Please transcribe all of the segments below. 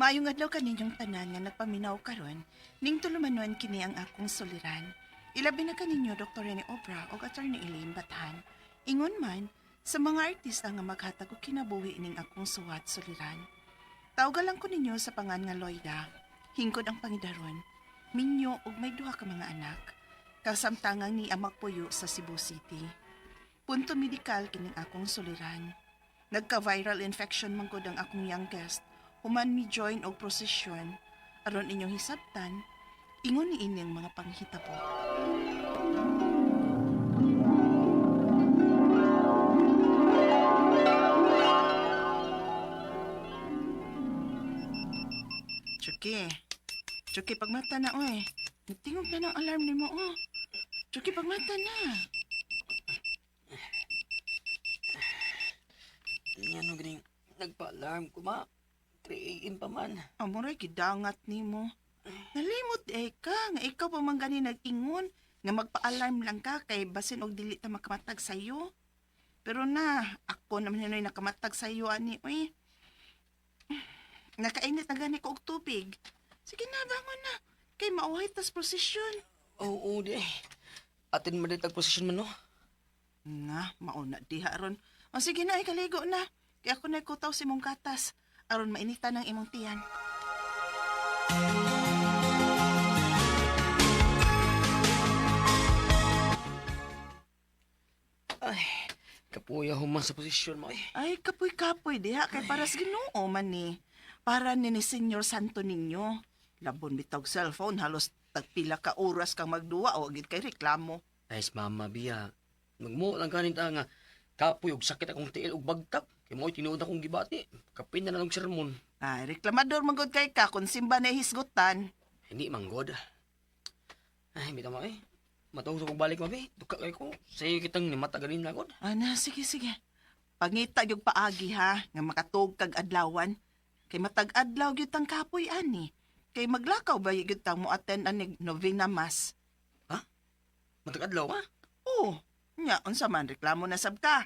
Maayong adlaw kaninyong tanan nga nagpaminaw karon, ning tulumanon kini ang akong soliran. Ilabi na kaninyo Dr. Rene Obra o Attorney Elaine Bathan. Ingon man, sa mga artista nga maghatag og kinabuhi ning akong suwat soliran. Tawgalan ko ninyo sa pangan nga Loida. Hingkod ang pangidaron. Minyo ug may duha ka mga anak. Kasamtangang ni amak puyo sa Cebu City. Punto medikal kining akong soliran. Nagka-viral infection man gud ang akong youngest. Human mi join og prosesyon. Aron inyong hisabtan, ingon ni ining mga panghitabo. Chuki, pagmata na, oy. Nagtingog na ng alarm ni mo, oh. Chuki, pagmata na. Ano ganing nagpa-alarm ko, ma? 3 a.m. pa man. Amoray, gidangat ni mo. Nalimot ka, nga ikaw pa man gani nag-ingon, nga magpa-alarm lang ka, kay basin og dili ta makamatag sa'yo. Pero na, ako naman yun ay nakamatag sa'yo, ani, oy. Nakainit na gani ko og tubig. Sige na, bangon na. Kay mauhay tas prosesyon. Oo, di. Atin mo din tag-posisyon man, no? Nga, mauna diha ron. O sige na, ikaligo na. Kaya ako nagkutaw si mong katas. Aron mainita ng imong tiyan. Ay, kapuya human sa posisyon mo, eh. Ay, kapoy-kapoy diha. Kay paras Ginoo man ni. Para ni Senyor Santo ninyo. Labon bitog cellphone, halos tagpila ka oras kang magduwa o agad kay reklamo. Nice, mama, biya. Magmo lang kanin ta nga. Kapoy og sakit akong tiil og bagtak. Kay mo'y tinuod akong gibati. Kapin na lang sermon. Ay, reklamador magod kay ka kung simba na hisgutan. Hindi manggod. Ay, bitaw mo, eh. Matawag kong balik, mabi. Duka kay ko. Sa'yo kitang nimatagalin na agad. Ana, sige. Pangita yung paagi ha, nga makatog kag adlawan. Kay matag-adlaw gyud tang kapoy ani. Kay maglakaw ba gyud tang mo attend anig novena mass? Matag-adlaw, ha? Oo, nya unsa man reklamo na sab ka.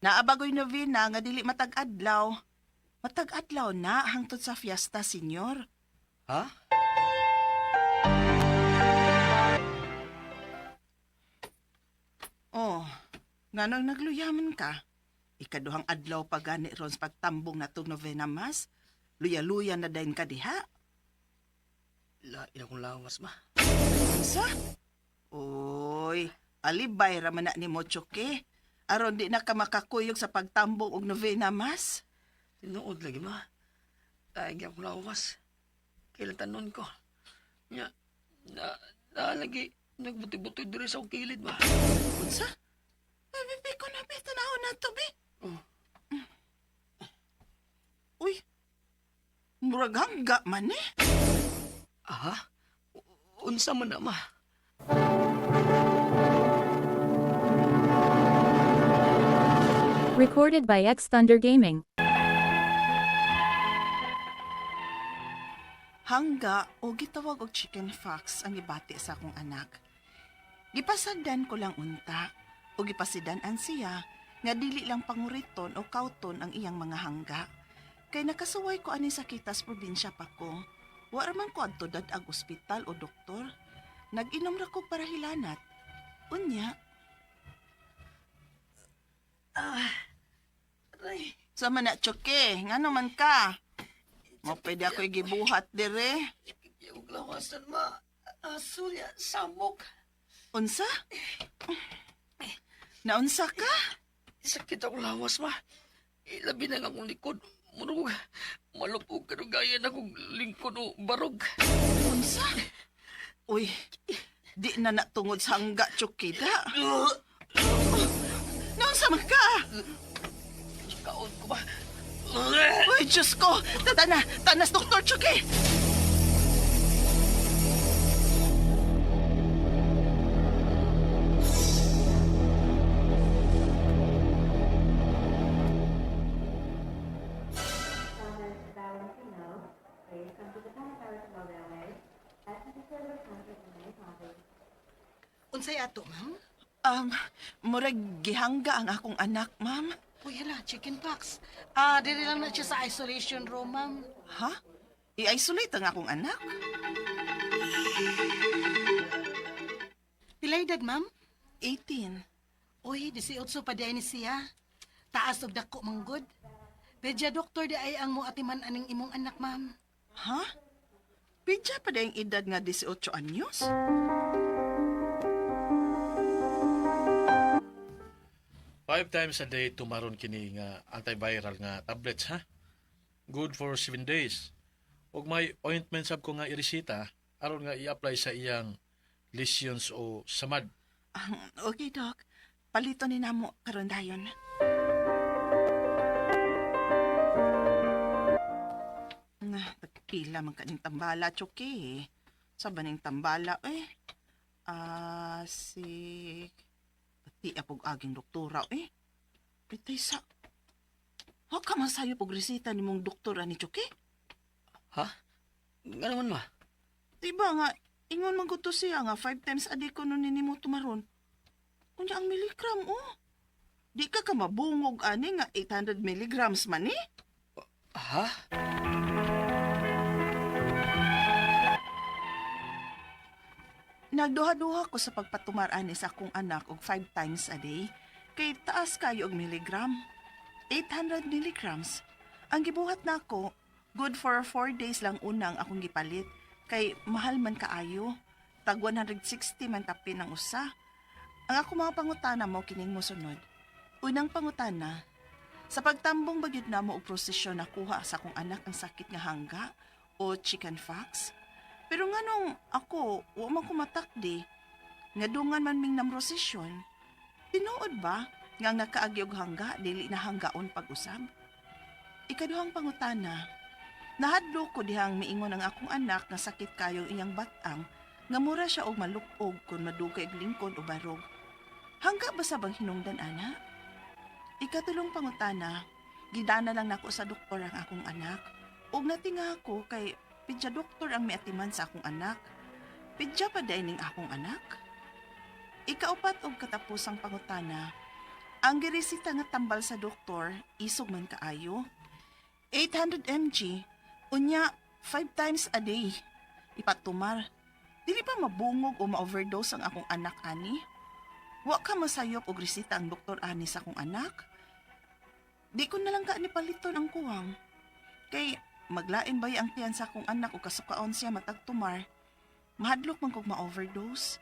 Naabagoy novena nga dili matag-adlaw. Matag-adlaw na hangtod sa fiesta, senyor. Ha? Oh, nganong nagluyaman ka? Ikaduhang adlaw pa gani ron sa pagtambong na tong novena mass. Luya-luya na dayon ka diha. Lain akong lawas, ma. Unsa? Oy, alibay raman na ni mo, Choke. Aron di na ka makakuyog sa pagtambong og novena mass. Tinuod lagi, ma. Lain akong lawas. Kailan tanon ko. Nya, lagi nagbuti-buti diri sa akong kilid, ma. Unsa? Bibi ko na tanaw na to, bi. Oh. Uy, murag hangga man eh. Aha? Unsa man na, ma? Recorded by X Thunder Gaming. Hangga o gitawag og chicken fox ang gibati sa akong anak. Gipasadan ko lang unta o gipasidan-an siya nga dili lang panguriton o kauton ang iyang mga hangga. Kay nakasuway ko ani sa kitas probinsya pa ko. Wa raman ko adto dadag ospital o doktor. Nag-inom ra ko para hilanat. Unya, Aray. sama na Choke, ngano man ka? Mo pwede ako gibuhat dire. Yung lawasan, ma. Asulya, samok. Unsa? Naunsa ka? Sakit akong lawas, ma. Ilabi na nga akong likod. Murug, malupog ka gaya na akong lingkod o barog. Unsa? Uy, di na natungod sa hangga, Chukida. Naunsa man ka? Kaon ko ba? Uy, Diyos ko! Tanas, Dr. Chuki! Unsay ato, ma'am? Murag gihangga ang akong anak, ma'am. Uy, hala, chicken pox. Dili lang na siya sa isolation room, ma'am. Ha? I-isolate ang akong anak. Pilay edad, ma'am? 18. Uy, 18 pa di ay ni siya. Taas og dako manggod. Pedya doktor di ay ang mo atiman aning imong anak, ma'am. Ha? Pidya pa dayang edad nga 18 anyos? Five times a day tumaron kini nga antiviral nga tablets ha. Good for 7 days. Ug may ointment sab ko nga iresita aron nga i-apply sa iyang lesions o samad. Okay, Doc. Palito ni namo karon dayon. Nagpila man kaning tambala, Chuki. Sa baning tambala, si... Pati apog aging doktora, Pitay sa... Ha ka man sayo pag resita ni mong doktora ni Chuki? Ha? Nga naman, ma. Diba nga, ingon man gusto siya nga 5 times a day ko nun mo tumaron. Kunya ang milligram, Di ka ka mabungog ani nga 800 milligrams man Ha? Nagduha-duha ko sa pagpatumar ani sa akong anak og 5 times a day. Kay taas kayo og milligram. 800 milligrams. Ang gibuhat nako, good for 4 days lang unang akong gipalit. Kay mahal man kaayo. Tag 160 man tapin ang usa. Ang ako mga pangutana mo kining mosunod. Unang pangutana, sa pagtambong bagyod na mo og prosesyon nakuha sa akong anak ang sakit nga hangga o chicken pox. Pero nganong ako, wa man ko matakdi, nga dungan man ming namrosesyon. Tinuod ba nga nakaagi og hangga dili na hanggaon pag-usab? Ikaduhang pangutana, nahadlo ko dihang miingon ang akong anak nga sakit kayo iyang batang nga mura siya og malupog kung madugay og lingkod o barog. Hangga ba sa bang hinungdan ana? Ikatulong pangutana, gidana lang nako sa doktor ang akong anak ug natinga ako kay pidya doktor ang miatiman sa akong anak. Pidya pa day ning akong anak? Ikaupat og katapusang pangutana, ang giresita nga tambal sa doktor, isog man kaayo. 800 mg, unya 5 times a day. Ipatumar, dili pa mabungog o ma-overdose ang akong anak ani? Wa ka masayop og resita ang doktor ani sa akong anak? Di ko na lang ka ni paliton ang kuwang. Kay maglain bay ang tiyan sa akong anak o kasukaon siya matagtumar. Mahadlok man kog ma-overdose.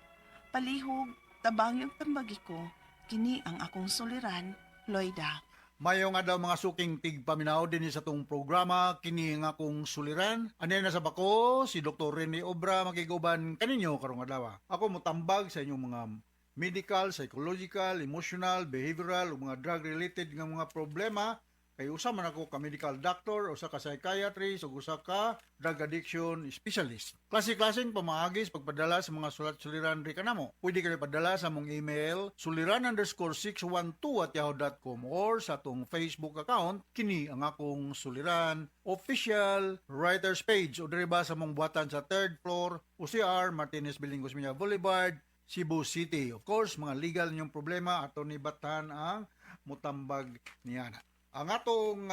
Palihog, tabang yung tambagi ko. Kini ang akong suliran, Loida. Mayo nga daw mga suking tigpaminaw din sa tong programa kini nga kong suliran. Anay na sa bako si Dr. Rene Obra makiguban kaninyo karong adlaw. Ako motambag sa inyong mga medical, psychological, emotional, behavioral ug mga drug related nga mga problema. Kay usa man ako ka medical doctor, usa ka psychiatrist ug usa ka drug addiction specialist. Klase-klaseng pamaagis pagpadala sa mga sulat-suliran ri kanamo. Pwede kayo padala sa mong email suliran_612@yahoo.com or sa atong Facebook account kini ang akong suliran official writers page o diri ba sa mong buhatan sa 3rd floor UCR Martinez Building Gosmeña Boulevard, Cebu City. Of course, mga legal ninyong problema ato ni batan ang mutambag niya. Ang atong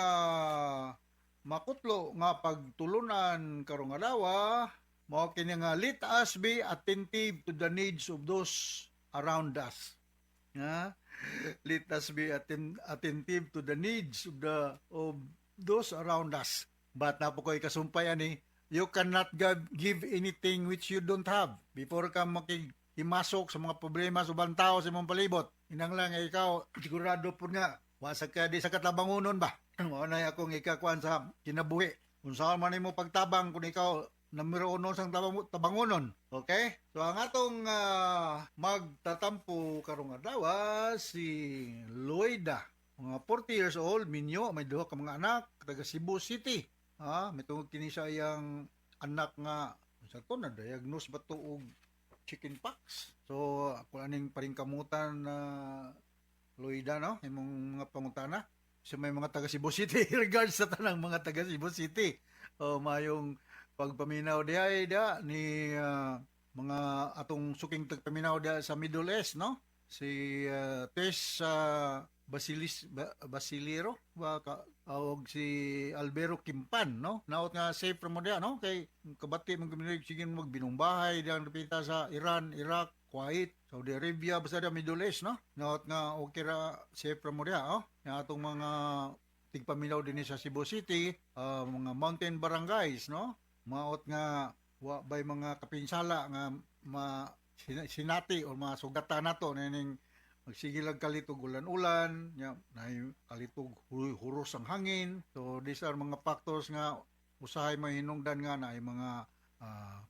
makutlo nga pagtulunan karong adlaw mao kini nga let us be attentive to the needs of those around us. Let us be attentive to the needs of those around us. But napo ko'y kasumpay ani, you cannot give anything which you don't have before ka makihimasok sa mga problema sa ubang tao sa imong palibot. Inang lang ikaw sigurado po nga wasag ka di sa katabangunon ba? Mao na akong ikakuan sa kinabuhi. Kung saan man mo pagtabang kung ikaw numero 1 sang tabangunon. Okay? So ang atong magtatampo karong adlaw si Loida. Mga 40 years old, minyo, may duha ka mga anak, taga Cebu City. May tungod kini sa iyang anak nga sa to na diagnose ba to og chicken pox. So ako aning paring kamutan na Loida, no? Imong mga pangutana. So may mga taga Cebu City regards sa tanang mga taga Cebu City. Mayong pagpaminaw diay ni mga atong suking tagpaminaw sa Middle East, no? Si Tess Basilero og si Albero Kimpan, no? Naot nga safe from mo diya, no? Kay kabati man kami sige magbinumbay diyan napita sa Iran, Iraq, Kuwait, Saudi Arabia, basta da Middle East, no? Naot nga okay ra safe from mo diya, oh? Nga atong mga tigpaminaw din sa Cebu City, mga mountain barangays, no? Maot nga wa bay mga kapinsala nga sinati o mga sugatan nato ning magsigilag kalitog ulan-ulan, nya nay kalitog huros ang hangin. So these are mga factors nga usahay mahinungdan nga na ay mga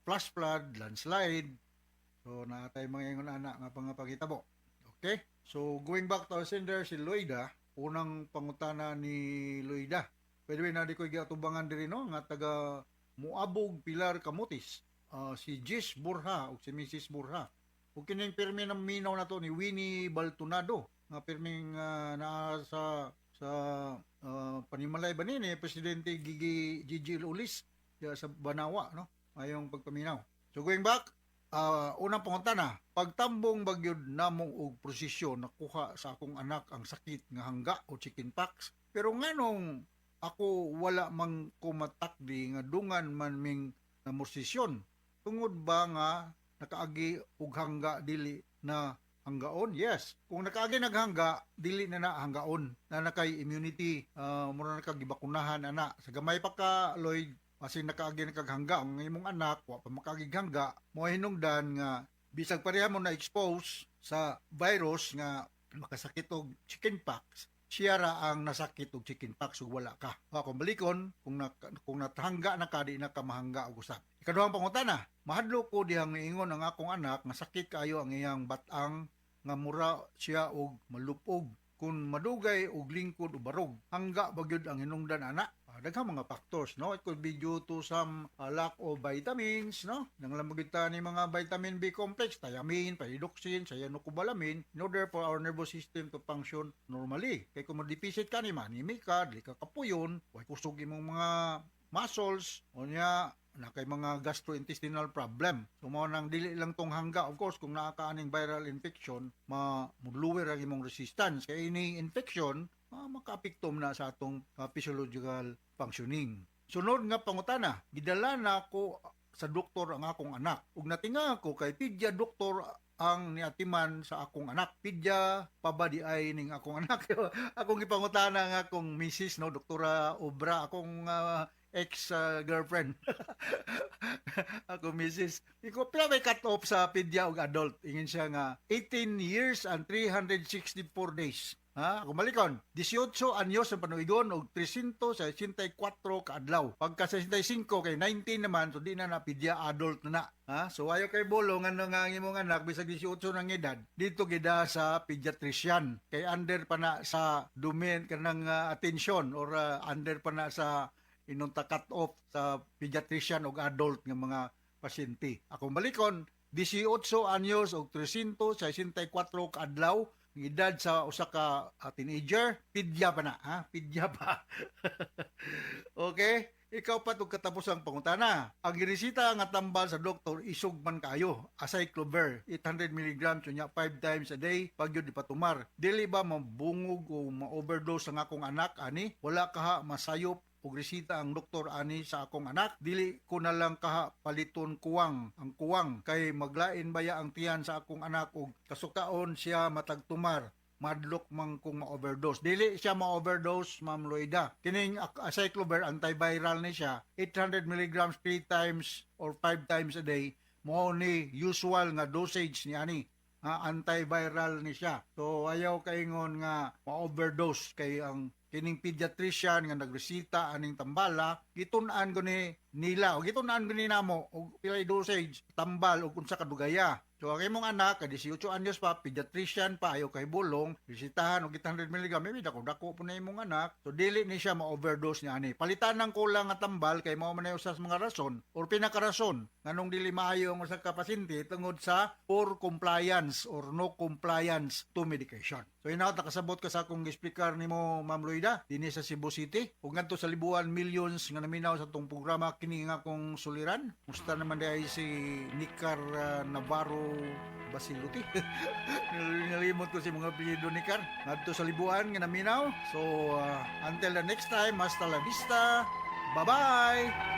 flash flood, landslide. So naatay mga ingon ana nga pangapakitabo. Okay? So going back to our sender si Loida, unang pangutana ni Loida. Pwede na di ko giatubangan diri no nga taga Muabog Pilar Camotes. Si Jis Burha o si Mrs. Burha. O kining pirmi ng minaw na to ni Winnie Baltonado nga pirming naa sa panimalay ba ni Presidente Gigi Ulis sa Banawa, no? Ayong pagpaminaw. So going back, unang pangutana, pagtambong bagyod namong og prosesyon nakuha sa akong anak ang sakit nga hangga o chickenpox. Pero nganong ako wala mang kumatakdi nga dungan man ming namosisyon. Tungod ba nga nakaagi og hangga dili na hanggaon? Yes. Kung nakaagi naghangga, dili na hanggaon. Na nakay immunity, mura na kagibakunahan ana. Sa gamay pa ka, Lloyd, kasi nakaagi nakaghangga ang imong anak, wa pa makaagi hangga, mo hinungdan nga bisag pareha mo na expose sa virus nga makasakit og chickenpox. Siya ra ang nasakit og chickenpox ug wala ka. Kung balikon, kung natahangga na ka, di na ka mahangga og usab. Ikaduhang pangutana, mahadlo ko dihang niingon ang akong anak nga sakit kayo ang iyang batang nga mura siya og malupog. Kung madugay og lingkod o barog, hangga bagyod ang hinungdan ana. Daghang mga factors, no? It could be due to some lack of vitamins, no? Nanglamagita ni mga vitamin B complex, thiamine, pyridoxine, cyanocobalamin, in order for our nervous system to function normally. Kay kung ma-deficit ka ni manimi ka, dili ka kapuyon, way kusog imong mga muscles, o niya, na kay mga gastrointestinal problem. So mo nang dili lang tong hangga, of course kung naa ka aning viral infection, muluwer ang imong resistance. Kay ini infection, makaapektom na sa atong physiological functioning. Sunod nga pangutana, gidala na ako sa doktor ang akong anak. Ug natinga ako kay pedya doktor ang niatiman sa akong anak. Pedya pabadi ay ning akong anak. Akong ipangutana nga akong Mrs. no, Doktora Obra, akong ex-girlfriend. Ako Mrs. Iko pila may cut off sa pedya og adult. Ingin siya nga 18 years and 364 days. Kung malikon, 18 anyos ang panuigon og 364 kaadlaw. Pagka 65 kay 19 naman, so di na napidya adult na. So ayaw kay bolong ano nga ang imong anak bisag 18 nang edad, dito gida sa pediatrician. Kay under pa na sa domain kanang attention or under pa na sa inunta cut off sa pediatrician og adult nga mga pasyente. Akong balikon, 18 anyos og 364 kaadlaw, edad sa usa ka teenager, pidya pa na, pidya pa. Okay? Ikaw pa itong katapos ang pangutana. Ang giresita nga tambal sa doktor, isog man kayo. Acyclovir, 800 mg, sunya 5 times a day, pag yun di patumar. Dili ba mabungog o ma-overdose ang akong anak, ani? Wala ka masayop og resita ang doktor ani sa akong anak, dili ko na lang kaha paliton kuwang ang kuwang kay maglain baya ang tiyan sa akong anak og kasukaon siya matagtumar madlok man kung ma-overdose. Dili siya ma-overdose, Ma'am Loida. Kining acyclovir antiviral ni siya, 800 mg 3 times or 5 times a day, mo ni usual nga dosage ni ani. Antiviral ni siya. So ayaw kaingon nga ma-overdose kay ang kining pediatrician nga nagresita aning tambala, gitun-an ko ni nila o gitun-an ko ni namo og pilay dosage tambal og unsa kadugaya. So ang imong anak, 18 anyos pa, pediatrician pa, ayaw kay bulong, resitahan og 800 mg, maybe dako po na imong anak, so dili ni siya ma-overdose niya ani. Palitan ng kulang nga tambal kay mao man usas mga rason or pinakarason nganong dili maayo ang usa ka pasyente tungod sa poor compliance or no compliance to medication. So So inaw nakasabot ka sa akong speaker nimo Ma'am Loida dinhi sa Cebu City. Ug ngadto sa libuan millions nga naminaw sa tong programa kini nga akong suliran. Musta naman day si Nicar Navarro Basiluti. Nalimot ko si mga apelyido ni Car. Ngadto sa libuan nga naminaw. So until the next time, hasta la vista. Bye-bye.